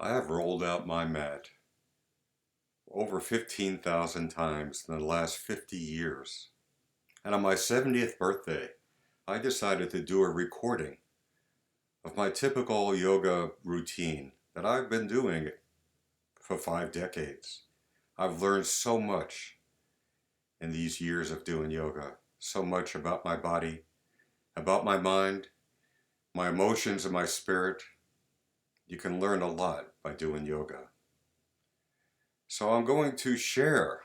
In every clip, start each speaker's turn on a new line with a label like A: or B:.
A: I have rolled out my mat over 15,000 times in the last 50 years. And on my 70th birthday, I decided to do a recording of my typical yoga routine that I've been doing for 5 decades. I've learned so much in these years of doing yoga, so much about my body, about my mind, my emotions, and my spirit. You can learn a lot by doing yoga. So I'm going to share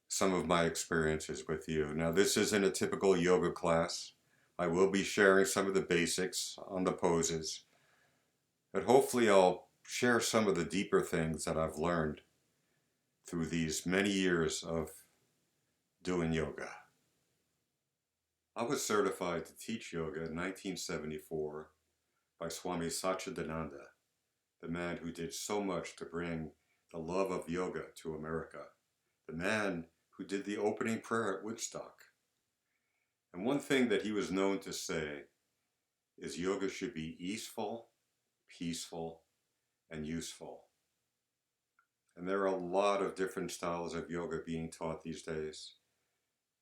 A: some of my experiences with you. Now, this isn't a typical yoga class. I will be sharing some of the basics on the poses, but hopefully I'll share some of the deeper things that I've learned through these many years of doing yoga. I was certified to teach yoga in 1974 by Swami Satchidananda, the man who did so much to bring the love of yoga to America, the man who did the opening prayer at Woodstock. And one thing that he was known to say is yoga should be easeful, peaceful, and useful. And there are a lot of different styles of yoga being taught these days.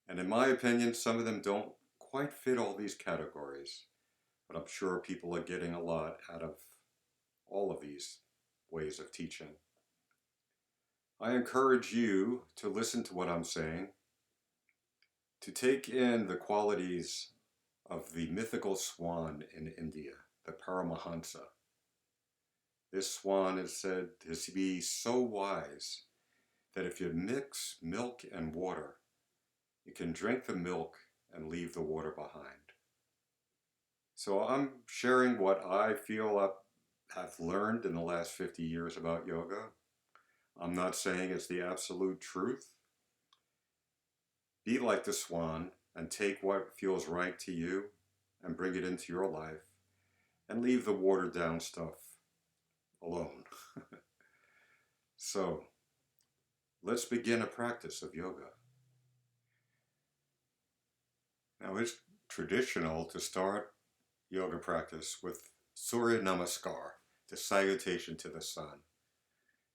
A: And in my opinion, some of them don't quite fit all these categories, but I'm sure people are getting a lot out of all of these ways of teaching. I encourage you to listen to what I'm saying, to take in the qualities of the mythical swan in India, the Paramahansa. This swan is said to be so wise that if you mix milk and water, you can drink the milk and leave the water behind. So I'm sharing what I feel I've learned in the last 50 years about yoga. I'm not saying it's the absolute truth. Be like the swan and take what feels right to you and bring it into your life and leave the watered down stuff alone. So let's begin a practice of yoga. Now it's traditional to start yoga practice with Surya namaskar, the salutation to the sun.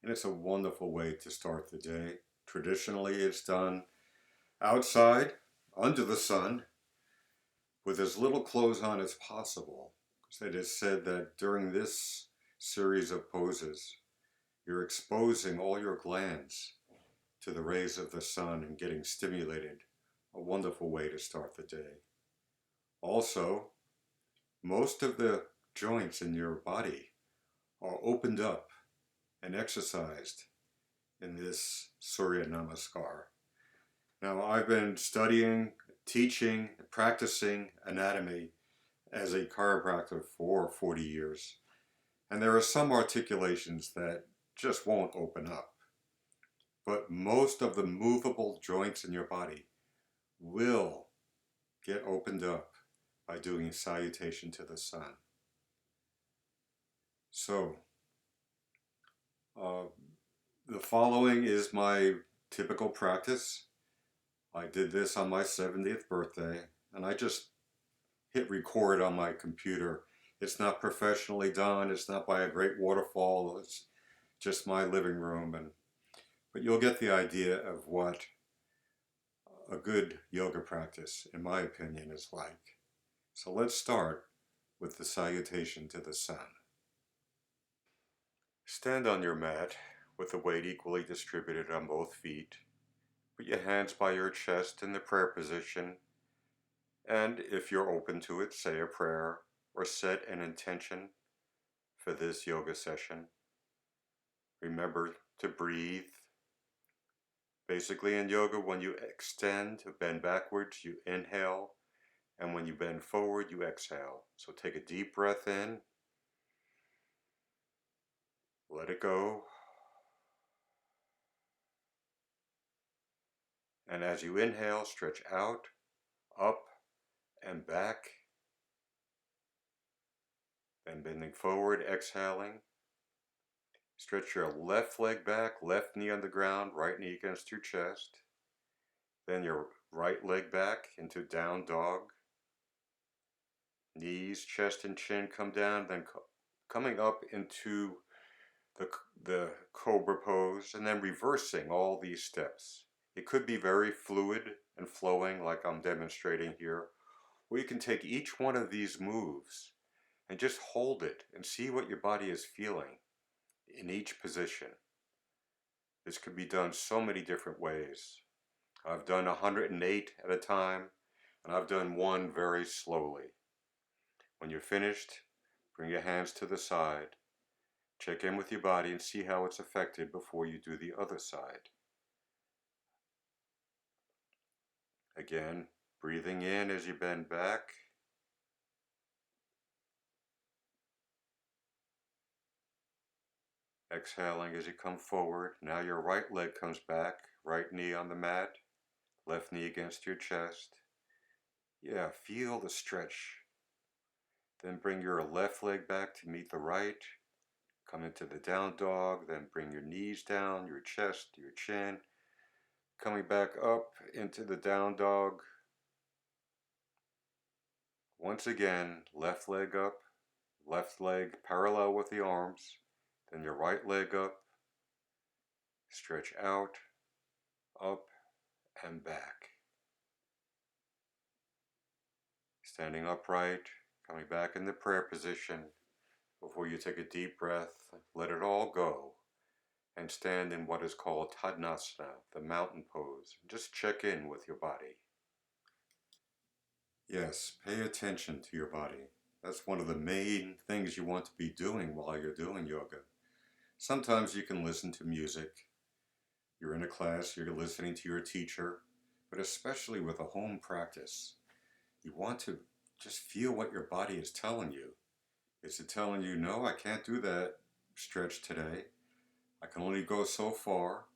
A: And it's a wonderful way to start the day. Traditionally it's done outside, under the sun, with as little clothes on as possible. It is said that during this series of poses, you're exposing all your glands to the rays of the sun and getting stimulated. A wonderful way to start the day. Also, most of the joints in your body are opened up and exercised in this Surya Namaskar. Now, I've been studying, teaching, practicing anatomy as a chiropractor for 40 years, and there are some articulations that just won't open up. But most of the movable joints in your body will get opened up by doing salutation to the sun. So, the following is my typical practice. I did this on my 70th birthday, and I just hit record on my computer. It's not professionally done, it's not by a great waterfall, it's just my living room. But you'll get the idea of what a good yoga practice, in my opinion, is like. So let's start with the salutation to the sun. Stand on your mat with the weight equally distributed on both feet. Put your hands by your chest in the prayer position, and if you're open to it, say a prayer or set an intention for this yoga session. Remember to breathe. Basically in yoga, when you extend, bend backwards, you inhale, and when you bend forward, you exhale. So take a deep breath in, let it go, and as you inhale, stretch out, up, and back, then bending forward, exhaling. Stretch your left leg back, left knee on the ground, right knee against your chest. Then your right leg back into down dog. Knees, chest, and chin come down, then coming up into the Cobra pose, and then reversing all these steps. It could be very fluid and flowing like I'm demonstrating here, or you can take each one of these moves and just hold it and see what your body is feeling in each position. This could be done so many different ways. I've done 108 at a time, and I've done one very slowly. When you're finished, bring your hands to the side. Check in with your body and see how it's affected before you do the other side. Again, breathing in as you bend back. Exhaling as you come forward. Now your right leg comes back, right knee on the mat, left knee against your chest. Yeah, feel the stretch. Then bring your left leg back to meet the right. Come into the down dog, then bring your knees down, your chest, your chin. Coming back up into the down dog. Once again, left leg up, left leg parallel with the arms, then your right leg up, stretch out, up, and back. Standing upright, coming back in the prayer position. Before you take a deep breath, let it all go, and stand in what is called Tadasana, the mountain pose. Just check in with your body. Yes, pay attention to your body. That's one of the main things you want to be doing while you're doing yoga. Sometimes you can listen to music. You're in a class, you're listening to your teacher, but especially with a home practice, you want to just feel what your body is telling you. Is it telling you, no, I can't do that stretch today. I can only go so far.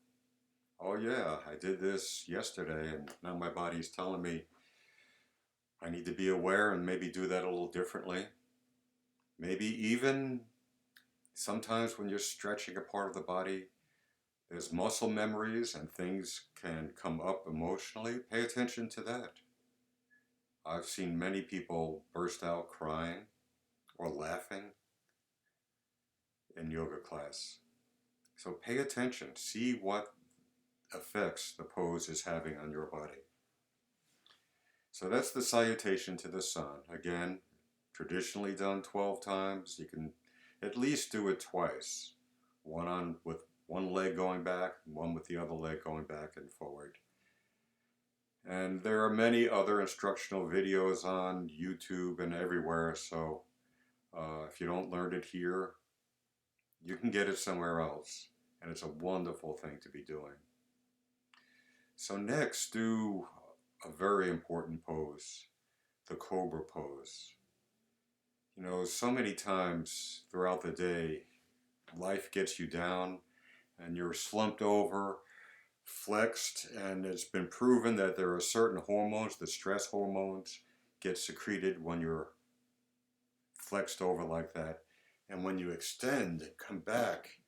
A: Oh yeah, I did this yesterday and now my body's telling me I need to be aware and maybe do that a little differently. Maybe even sometimes when you're stretching a part of the body, there's muscle memories and things can come up emotionally. Pay attention to that. I've seen many people burst out crying or laughing in yoga class. So pay attention. See what effects the pose is having on your body. So that's the salutation to the sun. Again, traditionally done 12 times. You can at least do it twice. One on with one leg going back, one with the other leg going back and forward. And there are many other instructional videos on YouTube and everywhere, so if you don't learn it here, you can get it somewhere else, and it's a wonderful thing to be doing. So next, do a very important pose, the Cobra pose. You know, so many times throughout the day, life gets you down, and you're slumped over, flexed, and it's been proven that there are certain hormones, the stress hormones, get secreted when you're flexed over like that. And when you extend and come back,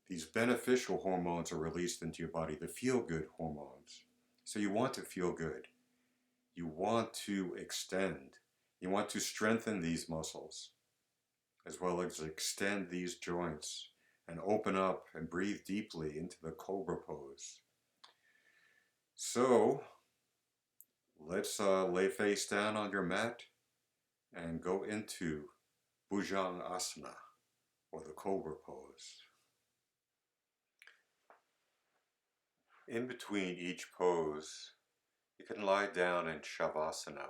A: these beneficial hormones are released into your body, the feel-good hormones. So you want to feel good. You want to extend. You want to strengthen these muscles, as well as extend these joints and open up and breathe deeply into the Cobra pose. So let's lay face down on your mat and go into Bhujangasana, or the Cobra pose. In between each pose, you can lie down in Shavasana,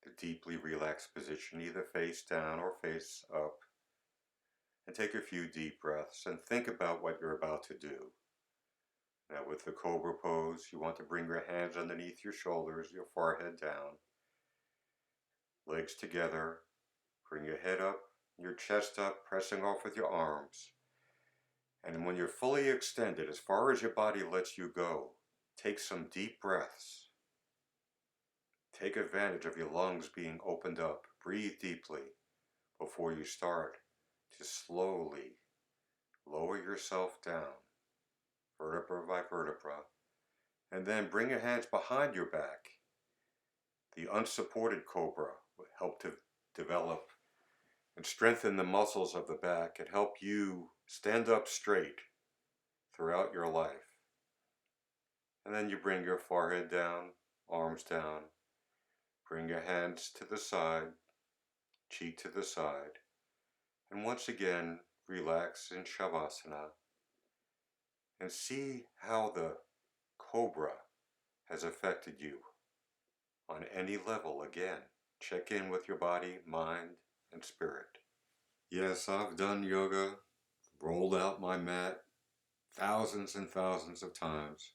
A: the deeply relaxed position, either face down or face up, and take a few deep breaths and think about what you're about to do. Now with the Cobra pose, you want to bring your hands underneath your shoulders, your forehead down, legs together, bring your head up, your chest up, pressing off with your arms. And when you're fully extended, as far as your body lets you go, take some deep breaths. Take advantage of your lungs being opened up. Breathe deeply before you start to slowly lower yourself down, vertebra by vertebra, and then bring your hands behind your back. The unsupported Cobra will help to develop and strengthen the muscles of the back and help you stand up straight throughout your life. And then you bring your forehead down, arms down, bring your hands to the side, cheek to the side, and once again relax in Shavasana and see how the Cobra has affected you on any level again. Check in with your body, mind, and spirit. Yes, I've done yoga, rolled out my mat thousands and thousands of times.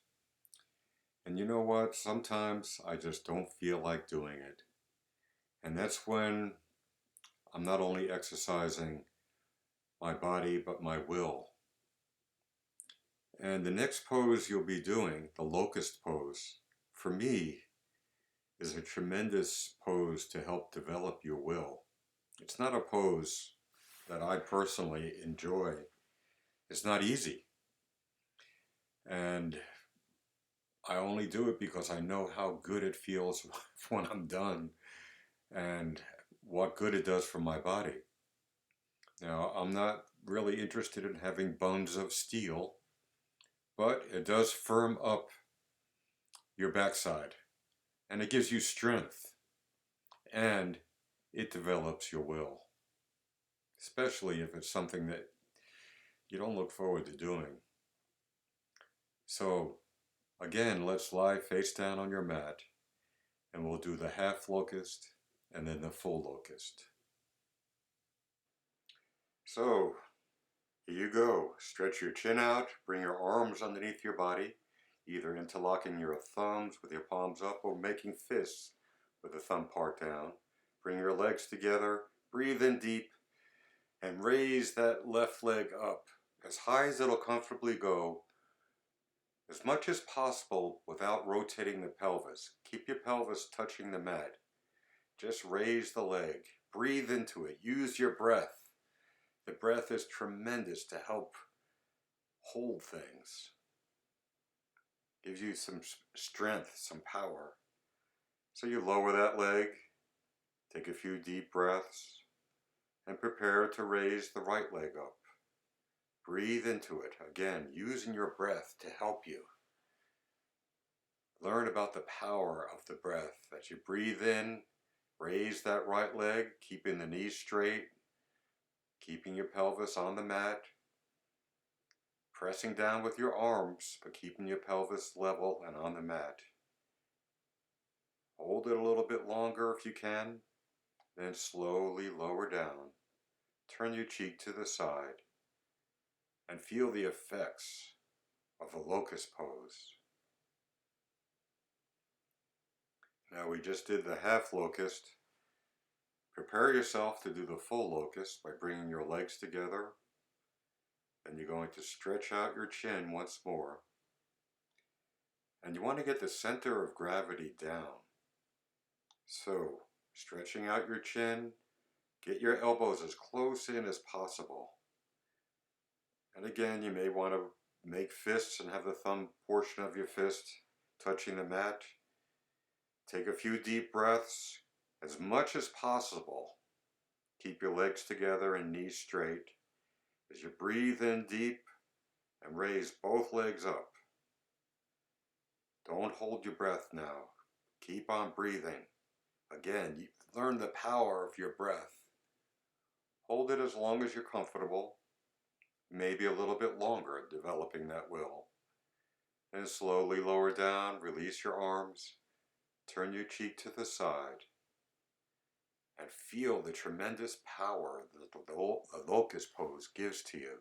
A: And you know what? Sometimes I just don't feel like doing it. And that's when I'm not only exercising my body, but my will. And the next pose you'll be doing, the Locust pose, for me, is a tremendous pose to help develop your will. It's not a pose that I personally enjoy. It's not easy. And I only do it because I know how good it feels when I'm done and what good it does for my body. Now, I'm not really interested in having bones of steel, but it does firm up your backside and it gives you strength and it develops your will, especially if it's something that you don't look forward to doing. So, again, let's lie face down on your mat and we'll do the half locust and then the full locust. So, here you go. Stretch your chin out, bring your arms underneath your body, either interlocking your thumbs with your palms up or making fists with the thumb part down. Bring your legs together, breathe in deep, and raise that left leg up as high as it'll comfortably go, as much as possible without rotating the pelvis. Keep your pelvis touching the mat. Just raise the leg. Breathe into it. Use your breath. The breath is tremendous to help hold things. Gives you some strength, some power. So you lower that leg, take a few deep breaths, and prepare to raise the right leg up. Breathe into it, again, using your breath to help you. Learn about the power of the breath. As you breathe in, raise that right leg, keeping the knees straight, keeping your pelvis on the mat, pressing down with your arms, but keeping your pelvis level and on the mat. Hold it a little bit longer if you can, then slowly lower down. Turn your cheek to the side and feel the effects of the locust pose. Now we just did the half locust. Prepare yourself to do the full locust by bringing your legs together. Then you're going to stretch out your chin once more. And you want to get the center of gravity down. So, stretching out your chin, get your elbows as close in as possible. And again, you may want to make fists and have the thumb portion of your fist touching the mat. Take a few deep breaths, as much as possible. Keep your legs together and knees straight. As you breathe in deep and raise both legs up. Don't hold your breath now. Keep on breathing. Again, you learn the power of your breath. Hold it as long as you're comfortable, maybe a little bit longer, developing that will. And slowly lower down, release your arms, turn your cheek to the side, and feel the tremendous power that the locust pose gives to you.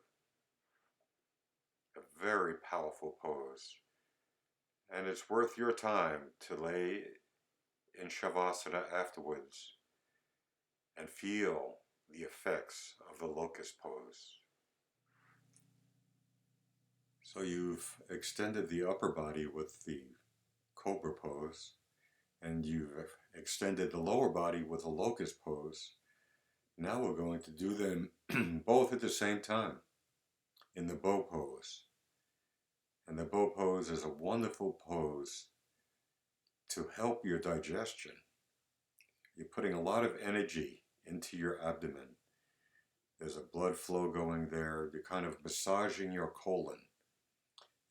A: A very powerful pose. And it's worth your time to lay in Shavasana afterwards and feel the effects of the locust pose. So you've extended the upper body with the Cobra pose, and you've extended the lower body with the locust pose. Now we're going to do them both at the same time in the bow pose. And the bow pose is a wonderful pose to help your digestion. You're putting a lot of energy into your abdomen, There's a blood flow going there. You're kind of massaging your colon.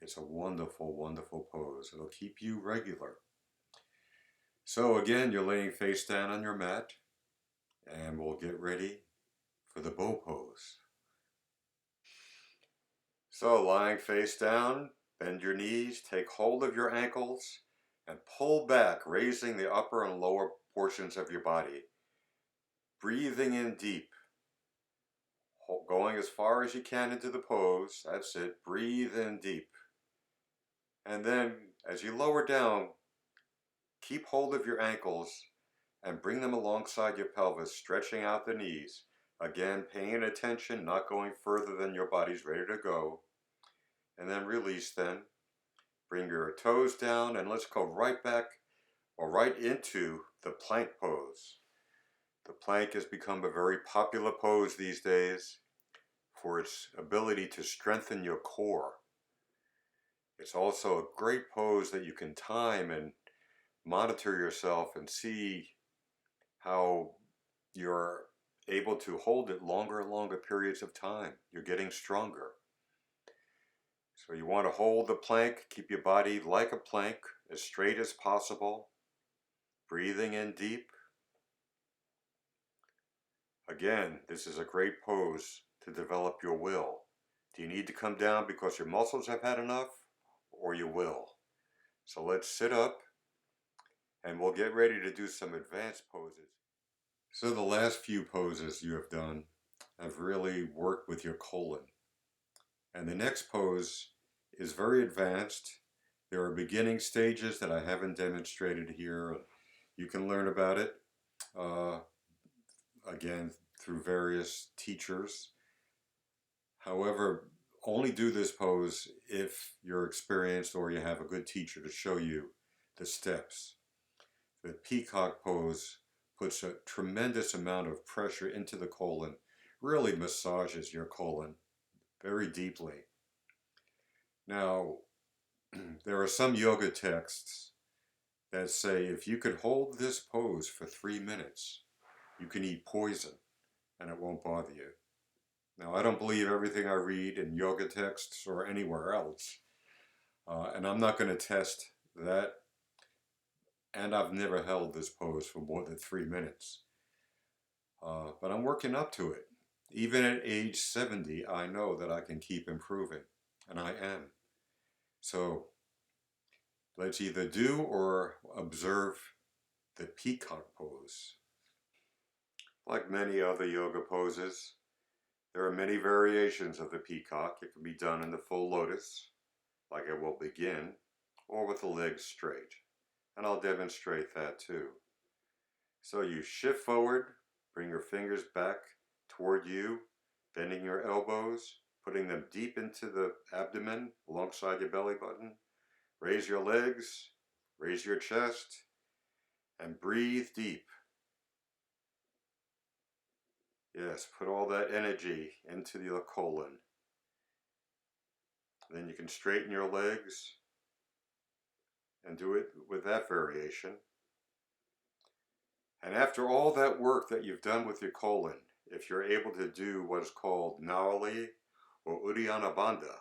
A: It's a wonderful, wonderful pose. It'll keep you regular. So again, you're laying face down on your mat, and we'll get ready for the bow pose. So lying face down, bend your knees, take hold of your ankles, and pull back, raising the upper and lower portions of your body. Breathing in deep, going as far as you can into the pose. That's it. Breathe in deep. And then as you lower down, keep hold of your ankles and bring them alongside your pelvis, stretching out the knees. Again, paying attention, not going further than your body's ready to go. And then release them. Bring your toes down and let's go right back or right into the plank pose. The plank has become a very popular pose these days for its ability to strengthen your core. It's also a great pose that you can time and monitor yourself and see how you're able to hold it longer and longer periods of time. You're getting stronger. So you want to hold the plank, keep your body like a plank, as straight as possible. Breathing in deep. Again, this is a great pose to develop your will. Do you need to come down because your muscles have had enough, or your will? So let's sit up and we'll get ready to do some advanced poses. So the last few poses you have done have really worked with your colon. And the next pose is very advanced. There are beginning stages that I haven't demonstrated here. You can learn about it, again, through various teachers. However, only do this pose if you're experienced or you have a good teacher to show you the steps. The Peacock pose puts a tremendous amount of pressure into the colon, really massages your colon very deeply. Now, there are some yoga texts that say if you could hold this pose for 3 minutes, you can eat poison and it won't bother you. Now, I don't believe everything I read in yoga texts or anywhere else, and I'm not going to test that, and I've never held this pose for more than 3 minutes. But I'm working up to it. Even at age 70, I know that I can keep improving, and I am. So let's either do or observe the Peacock pose. Like many other yoga poses, there are many variations of the Peacock. It can be done in the full lotus, like it will begin, or with the legs straight. And I'll demonstrate that too. So you shift forward, bring your fingers back toward you, bending your elbows, putting them deep into the abdomen alongside your belly button. Raise your legs, raise your chest, and breathe deep. Yes, put all that energy into your colon. Then you can straighten your legs and do it with that variation. And after all that work that you've done with your colon, if you're able to do what is called Nawali or Uddiyana Bandha,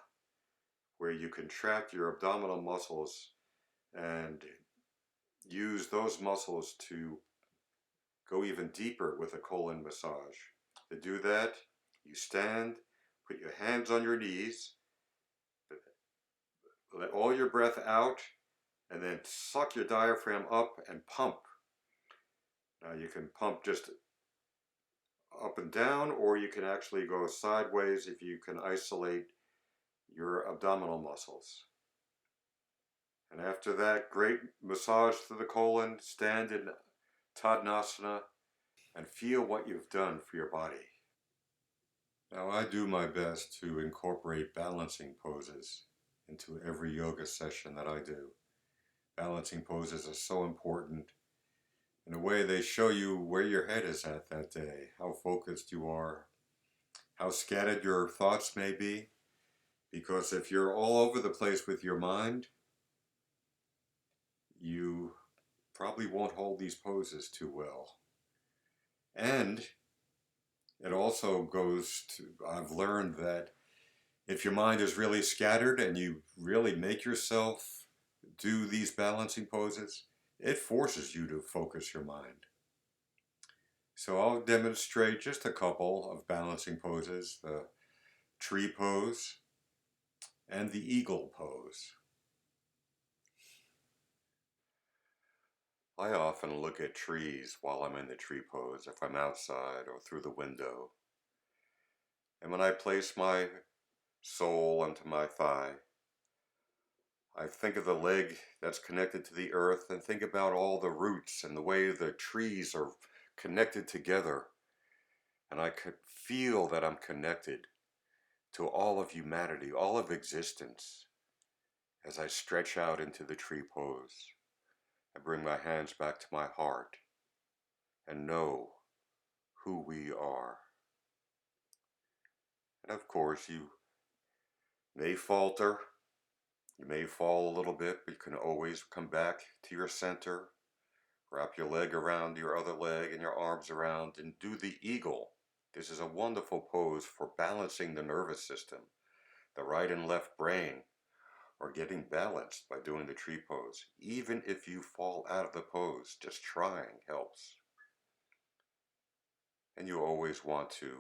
A: where you contract your abdominal muscles and use those muscles to go even deeper with a colon massage. To do that, you stand, put your hands on your knees, let all your breath out, and then suck your diaphragm up and pump. Now you can pump just up and down, or you can actually go sideways if you can isolate your abdominal muscles. And after that great massage to the colon, stand in Tadasana and feel what you've done for your body. Now I do my best to incorporate balancing poses into every yoga session that I do. Balancing poses are so important. In a way, they show you where your head is at that day, how focused you are, how scattered your thoughts may be. Because if you're all over the place with your mind, you probably won't hold these poses too well. And It also goes to, I've learned that if your mind is really scattered and you really make yourself do these balancing poses, it forces you to focus your mind. So I'll demonstrate just a couple of balancing poses, the tree pose and the eagle pose. I often look at trees while I'm in the tree pose, if I'm outside or through the window. And when I place my sole onto my thigh, I think of the leg that's connected to the earth and think about all the roots and the way the trees are connected together. And I could feel that I'm connected to all of humanity, all of existence, as I stretch out into the tree pose. I bring my hands back to my heart and know who we are. And of course, you may falter, you may fall a little bit, but you can always come back to your center, wrap your leg around your other leg and your arms around, and do the eagle. This is a wonderful pose for balancing the nervous system, the right and left brain, or getting balanced by doing the tree pose. Even if you fall out of the pose, just trying helps. And you always want to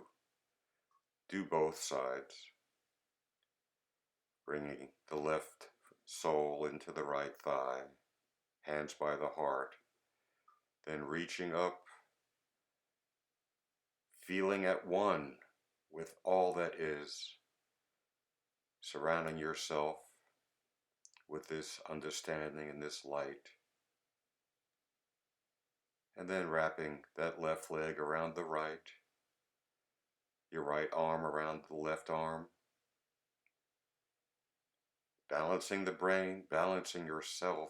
A: do both sides, bringing the left sole into the right thigh, hands by the heart, then reaching up, feeling at one with all that is, surrounding yourself with this understanding and this light, and then wrapping that left leg around the right, your right arm around the left arm, balancing the brain, balancing yourself,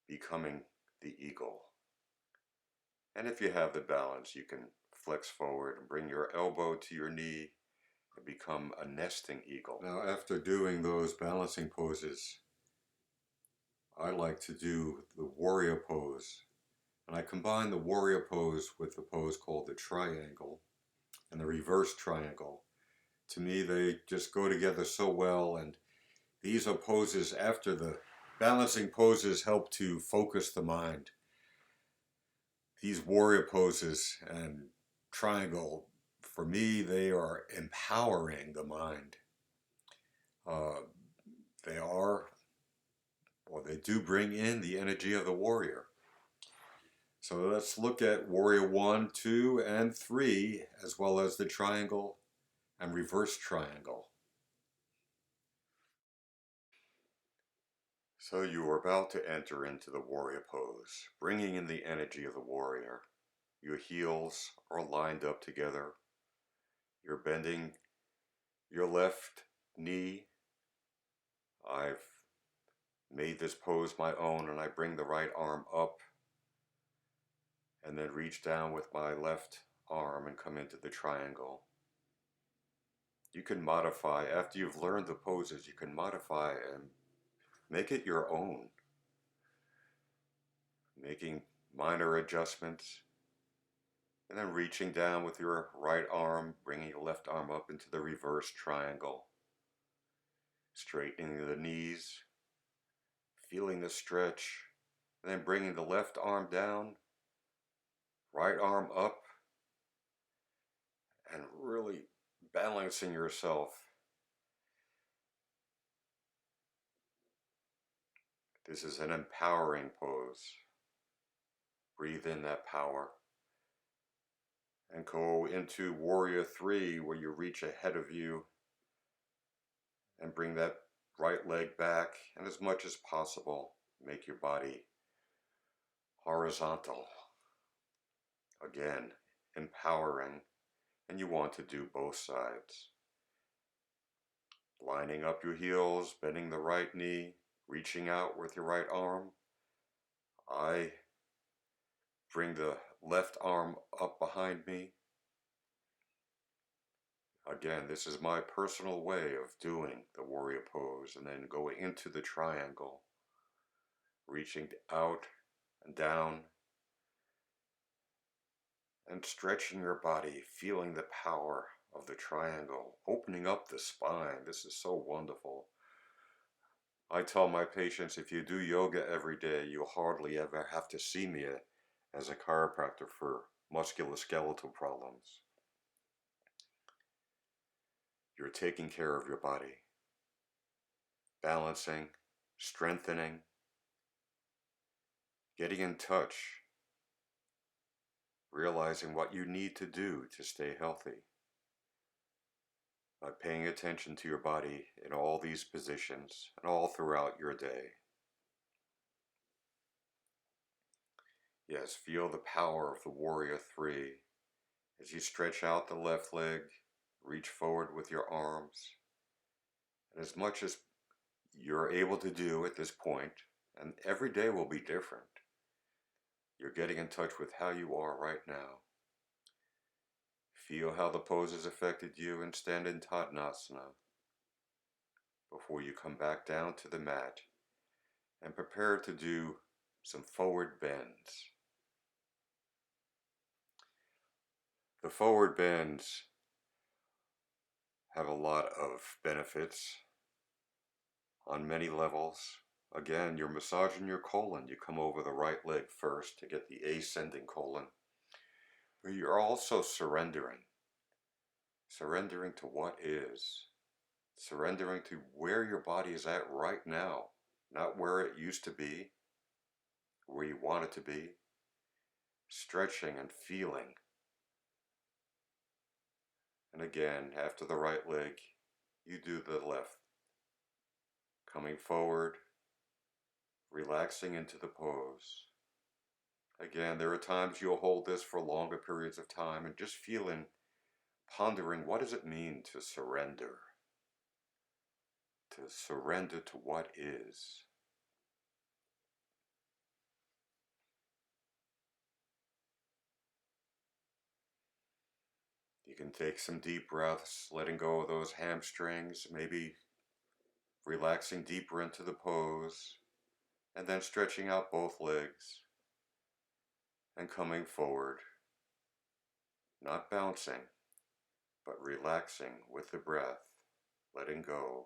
A: becoming the eagle. And if you have the balance, you can flex forward and bring your elbow to your knee and become a nesting eagle. Now, after doing those balancing poses, I like to do the warrior pose. And I combine the warrior pose with the pose called the triangle and the reverse triangle. To me, they just go together so well, and these are poses after the balancing poses help to focus the mind. These warrior poses and triangle, for me, they are empowering the mind. Uh, they are, or they do bring in the energy of the warrior. So let's look at warrior 1, 2, and 3, as well as the triangle and reverse triangle. So you are about to enter into the warrior pose, bringing in the energy of the warrior. Your heels are lined up together. You're bending your left knee. I've made this pose my own, and I bring the right arm up and then reach down with my left arm and come into the triangle. You can modify, after you've learned the poses, you can modify and make it your own, making minor adjustments, and then reaching down with your right arm, bringing your left arm up into the reverse triangle, straightening the knees, feeling the stretch, and then bringing the left arm down, right arm up, and really balancing yourself. This is an empowering pose. Breathe in that power. And go into warrior 3, where you reach ahead of you and bring that right leg back, and as much as possible, make your body horizontal. Again, empowering, and you want to do both sides. Lining up your heels, bending the right knee, reaching out with your right arm. I bring the left arm up behind me. Again, this is my personal way of doing the warrior pose, and then go into the triangle, reaching out and down, and stretching your body, feeling the power of the triangle, opening up the spine. This is so wonderful. I tell my patients, if you do yoga every day, you'll hardly ever have to see me as a chiropractor for musculoskeletal problems. You're taking care of your body, balancing, strengthening, getting in touch, realizing what you need to do to stay healthy. By paying attention to your body in all these positions and all throughout your day. Yes, feel the power of the warrior three as you stretch out the left leg, reach forward with your arms, and as much as you're able to do at this point, and every day will be different, you're getting in touch with how you are right now. Feel how the poses affected you and stand in Tadasana before you come back down to the mat and prepare to do some forward bends. The forward bends have a lot of benefits on many levels. Again, you're massaging your colon. You come over the right leg first to get the ascending colon. But you're also surrendering. Surrendering to what is. Surrendering to where your body is at right now. Not where it used to be, where you want it to be. Stretching and feeling. And again, after the right leg, you do the left. Coming forward, relaxing into the pose. Again, there are times you'll hold this for longer periods of time and just feeling, pondering, what does it mean to surrender? To surrender to what is. You can take some deep breaths, letting go of those hamstrings, maybe relaxing deeper into the pose, and then stretching out both legs and coming forward, not bouncing, but relaxing with the breath, letting go,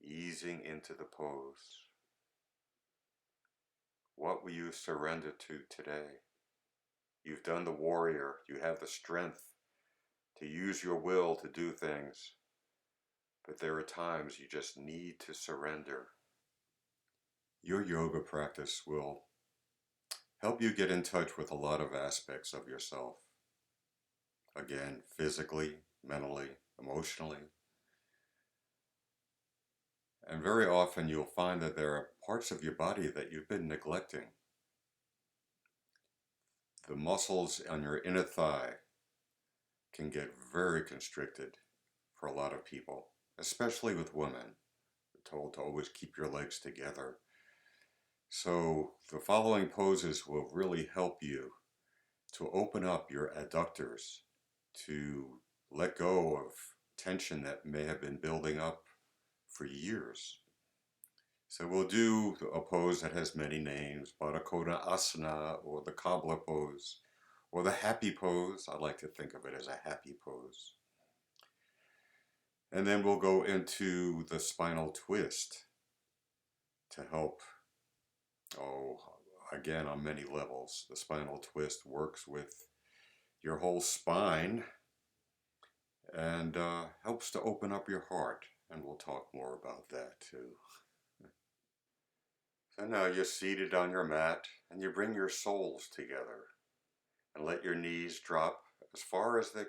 A: easing into the pose. What will you surrender to today? You've done the warrior. You have the strength to use your will to do things. But there are times you just need to surrender. Your yoga practice will help you get in touch with a lot of aspects of yourself. Again, physically, mentally, emotionally. And very often you'll find that there are parts of your body that you've been neglecting. The muscles on your inner thigh can get very constricted for a lot of people, especially with women. We're told to always keep your legs together. So the following poses will really help you to open up your adductors, to let go of tension that may have been building up for years. So we'll do a pose that has many names, Baddha Asana, or the Cobra pose, or the happy pose. I like to think of it as a happy pose. And then we'll go into the spinal twist to help, again, on many levels. The spinal twist works with your whole spine and helps to open up your heart. And we'll talk more about that too. So now you're seated on your mat and you bring your soles together and let your knees drop as far as they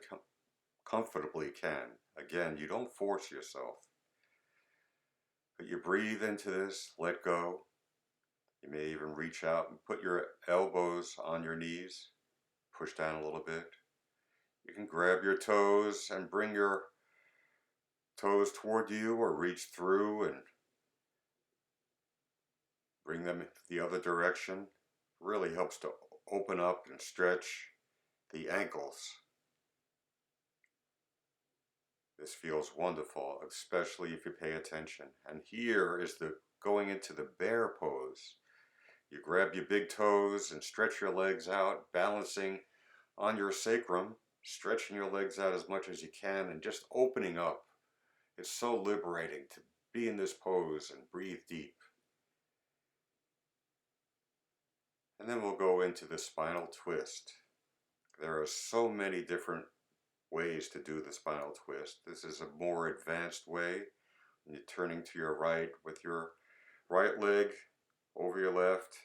A: comfortably can. Again, you don't force yourself, but you breathe into this, let go. You may even reach out and put your elbows on your knees, push down a little bit. You can grab your toes and bring your toes toward you or reach through and bring them the other direction. Really helps to open up and stretch the ankles. This feels wonderful, especially if you pay attention. And here is the going into the bear pose. You grab your big toes and stretch your legs out, balancing on your sacrum, stretching your legs out as much as you can and just opening up. It's so liberating to be in this pose and breathe deep. And then we'll go into the spinal twist. There are so many different ways to do the spinal twist. This is a more advanced way. You're turning to your right with your right leg over your left,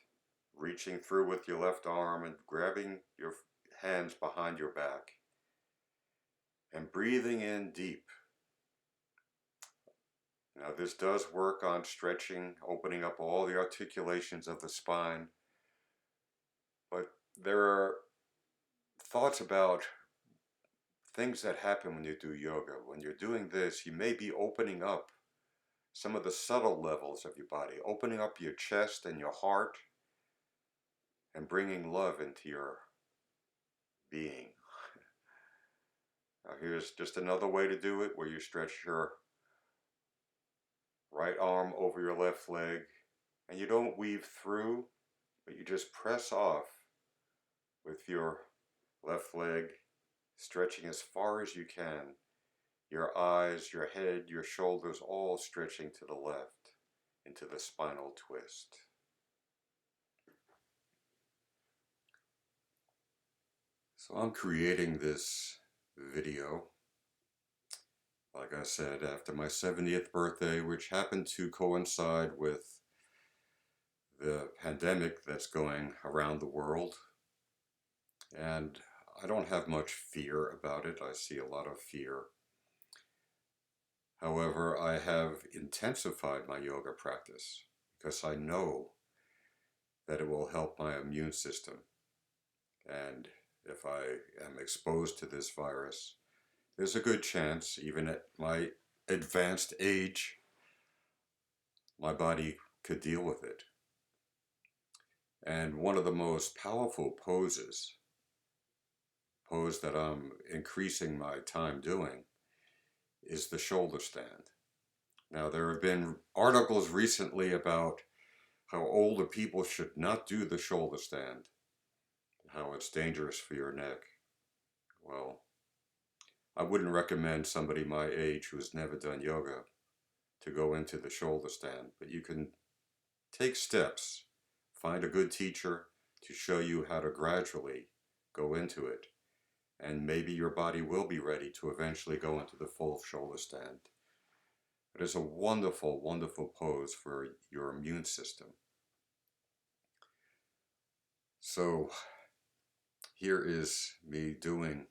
A: reaching through with your left arm and grabbing your hands behind your back and breathing in deep. Now this does work on stretching, opening up all the articulations of the spine, but there are thoughts about things that happen when you do yoga. When you're doing this, you may be opening up some of the subtle levels of your body, opening up your chest and your heart and bringing love into your being. Now here's just another way to do it, where you stretch your right arm over your left leg and you don't weave through, but you just press off with your left leg, stretching as far as you can. Your eyes, your head, your shoulders all stretching to the left into the spinal twist. So I'm creating this video, like I said, after my 70th birthday, which happened to coincide with the pandemic that's going around the world. And I don't have much fear about it. I see a lot of fear. However, I have intensified my yoga practice because I know that it will help my immune system. And if I am exposed to this virus, there's a good chance, even at my advanced age, my body could deal with it. And one of the most powerful pose that I'm increasing my time doing, is the shoulder stand. Now, there have been articles recently about how older people should not do the shoulder stand, how it's dangerous for your neck. Well, I wouldn't recommend somebody my age who's never done yoga to go into the shoulder stand, but you can take steps, find a good teacher to show you how to gradually go into it, and maybe your body will be ready to eventually go into the full shoulder stand. It is a wonderful, wonderful pose for your immune system. So here is me doing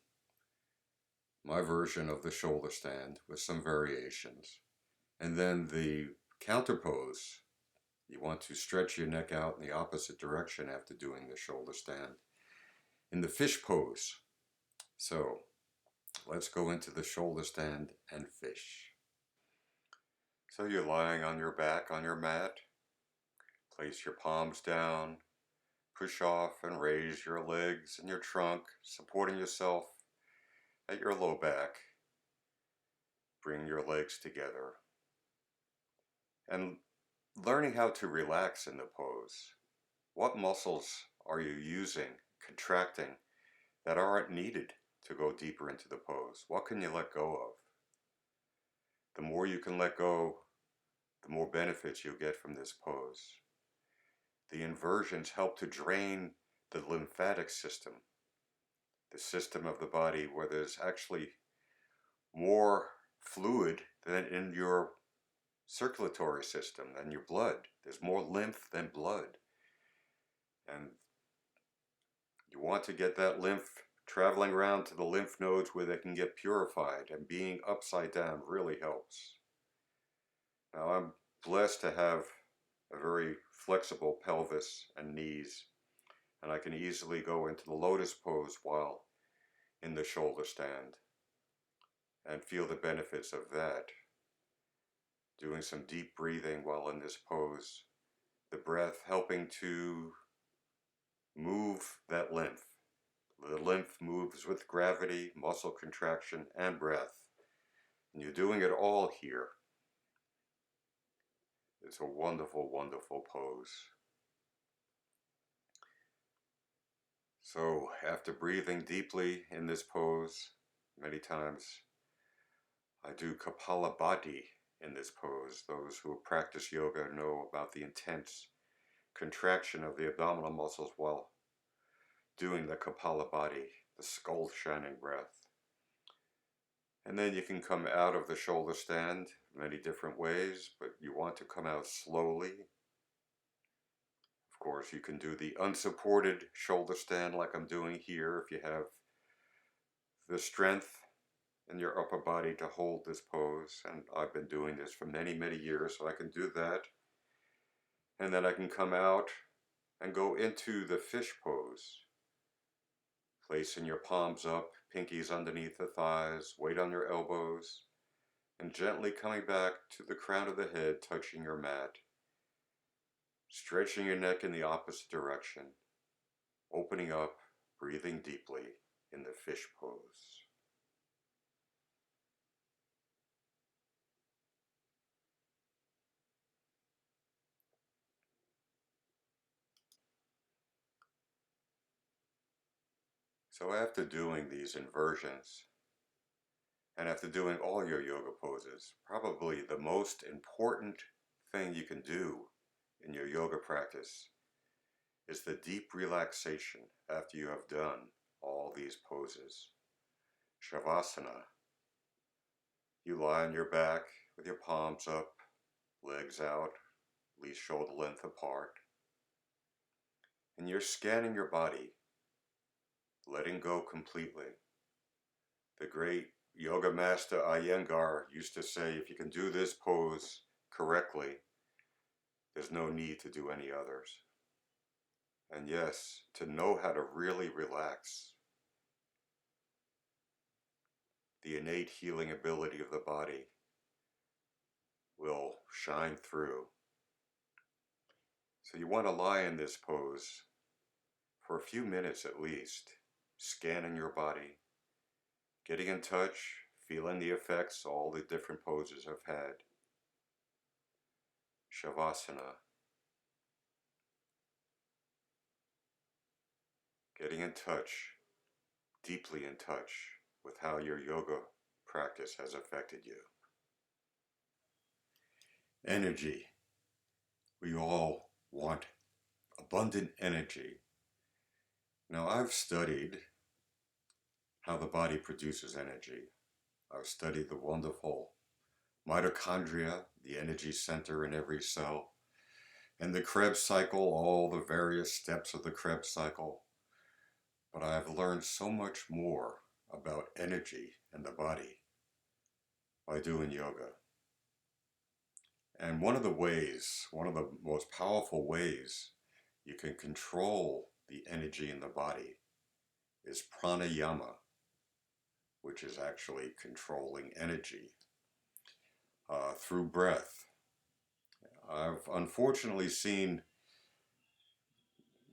A: my version of the shoulder stand with some variations. And then the counter pose, you want to stretch your neck out in the opposite direction after doing the shoulder stand, in the fish pose. So let's go into the shoulder stand and fish. So you're lying on your back on your mat. Place your palms down. Push off and raise your legs and your trunk, supporting yourself at your low back. Bring your legs together. And learning how to relax in the pose. What muscles are you using, contracting, that aren't needed to go deeper into the pose? What can you let go of? The more you can let go, the more benefits you'll get from this pose. The inversions help to drain the lymphatic system, the system of the body where there's actually more fluid than in your circulatory system, than your blood. There's more lymph than blood. And you want to get that lymph traveling around to the lymph nodes where they can get purified, and being upside down really helps. Now, I'm blessed to have a very flexible pelvis and knees, and I can easily go into the lotus pose while in the shoulder stand and feel the benefits of that. Doing some deep breathing while in this pose, the breath helping to move that lymph. The lymph moves with gravity, muscle contraction, and breath. And you're doing it all here. It's a wonderful, wonderful pose. So after breathing deeply in this pose many times, I do Kapalabhati in this pose. Those who practice yoga know about the intense contraction of the abdominal muscles while doing the Kapalabhati, the skull shining breath. And then you can come out of the shoulder stand many different ways, but you want to come out slowly. Of course, you can do the unsupported shoulder stand like I'm doing here if you have the strength in your upper body to hold this pose. And I've been doing this for many, many years, so I can do that. And then I can come out and go into the fish pose. Placing your palms up, pinkies underneath the thighs, weight on your elbows, and gently coming back to the crown of the head, touching your mat. Stretching your neck in the opposite direction, opening up, breathing deeply in the fish pose. So after doing these inversions, and after doing all your yoga poses, probably the most important thing you can do in your yoga practice is the deep relaxation after you have done all these poses. Shavasana. You lie on your back with your palms up, legs out, at least shoulder length apart. And you're scanning your body, letting go completely. The great yoga master Iyengar used to say, if you can do this pose correctly, there's no need to do any others. And yes, to know how to really relax, the innate healing ability of the body will shine through. So you want to lie in this pose for a few minutes at least, scanning your body, getting in touch, feeling the effects all the different poses I've had. Shavasana. Getting in touch, deeply in touch with how your yoga practice has affected you. Energy. We all want abundant energy. Now, I've studied how the body produces energy. I've studied the wonderful mitochondria, the energy center in every cell, and the Krebs cycle, all the various steps of the Krebs cycle. But I've learned so much more about energy and the body by doing yoga. And one of the most powerful ways you can control the energy in the body is pranayama, which is actually controlling energy through breath. I've unfortunately seen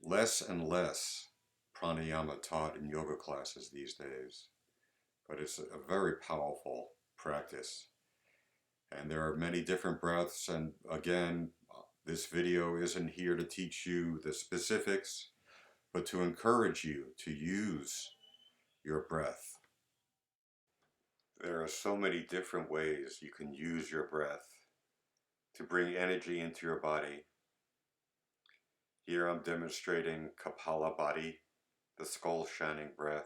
A: less and less pranayama taught in yoga classes these days, but it's a very powerful practice. And there are many different breaths, and again, this video isn't here to teach you the specifics, but to encourage you to use your breath. There are so many different ways you can use your breath to bring energy into your body. Here I'm demonstrating Kapalabhati, the skull shining breath,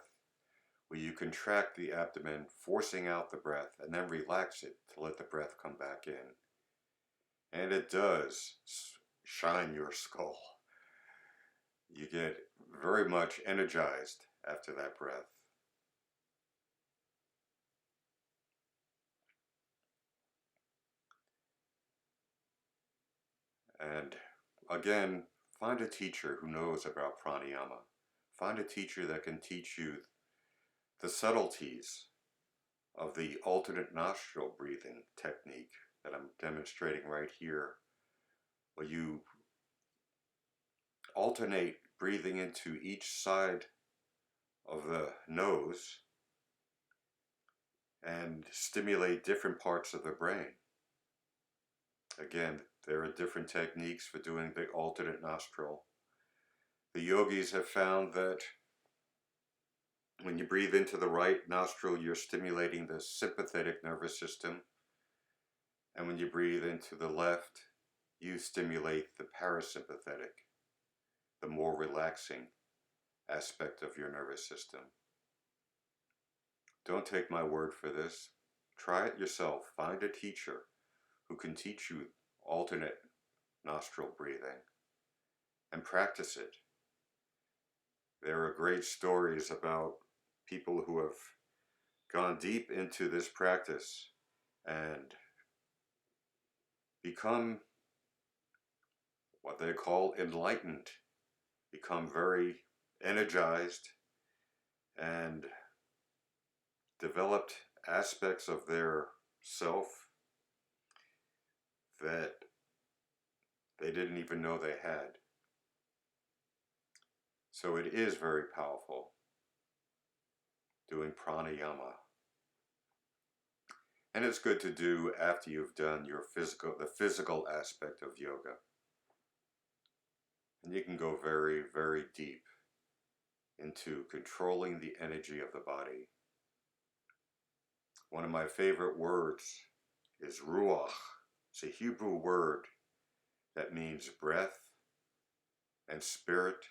A: where you contract the abdomen, forcing out the breath, and then relax it to let the breath come back in. And it does shine your skull. You get very much energized after that breath. And again, find a teacher who knows about pranayama. Find a teacher that can teach you the subtleties of the alternate nostril breathing technique that I'm demonstrating right here, where you alternate breathing into each side of the nose and stimulate different parts of the brain. Again, there are different techniques for doing the alternate nostril. The yogis have found that When you breathe into the right nostril, you're stimulating the sympathetic nervous system. And when you breathe into the left, you stimulate the parasympathetic, the more relaxing aspect of your nervous system. Don't take my word for this. Try it yourself. Find a teacher who can teach you alternate nostril breathing and practice it. There are great stories about people who have gone deep into this practice and become what they call enlightened, become very energized, and developed aspects of their self that they didn't even know they had. So it is very powerful doing pranayama. And it's good to do after you've done the physical aspect of yoga. And you can go very, very deep into controlling the energy of the body. One of my favorite words is ruach. It's a Hebrew word that means breath and spirit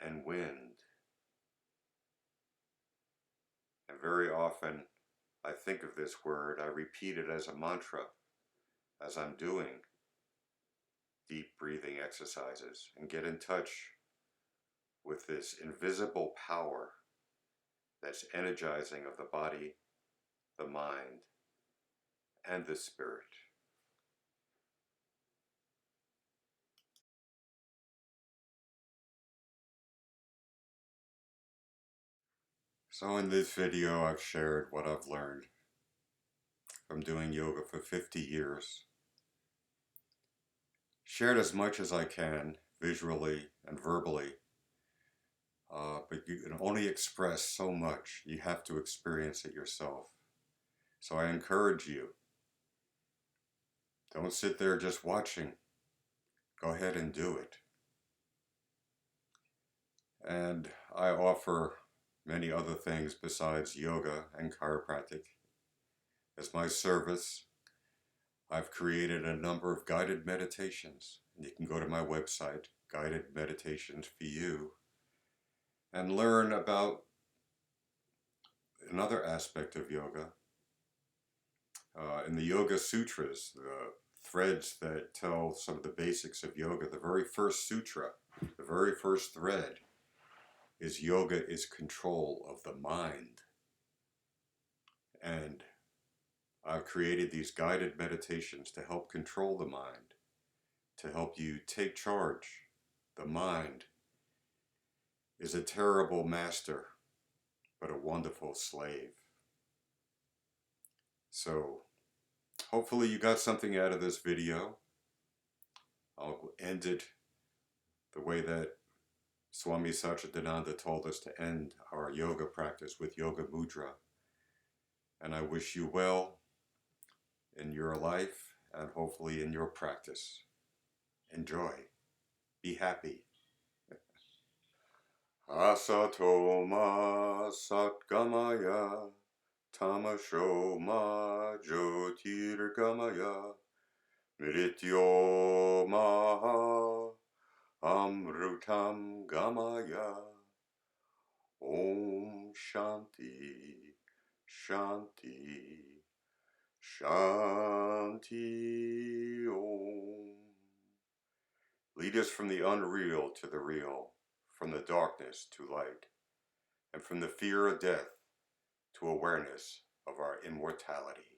A: and wind. And very often I think of this word, I repeat it as a mantra as I'm doing deep breathing exercises and get in touch with this invisible power that's energizing of the body, the mind, and the spirit. So in this video I've shared what I've learned from doing yoga for 50 years. Shared as much as I can, visually and verbally, but you can only express so much. You have to experience it yourself. So I encourage you, don't sit there just watching. Go ahead and do it. And I offer many other things besides yoga and chiropractic. As my service, I've created a number of guided meditations. And you can go to my website, Guided Meditations for You, and learn about another aspect of yoga. In the Yoga Sutras, the threads that tell some of the basics of yoga, the very first sutra, the very first thread is yoga is control of the mind. And I've created these guided meditations to help control the mind, to help you take charge. The mind is a terrible master, but a wonderful slave. So hopefully you got something out of this video. I'll end it the way that Swami Satchidananda told us to end our yoga practice, with Yoga Mudra. And I wish you well in your life and hopefully in your practice. Enjoy. Be happy. Asato ma satgamaya tamasho ma jyotirgamaya mrityo maha amrutam gamaya. Om Shanti Shanti Shanti Om. Lead us from the unreal to the real, from the darkness to light, and from the fear of death to awareness of our immortality.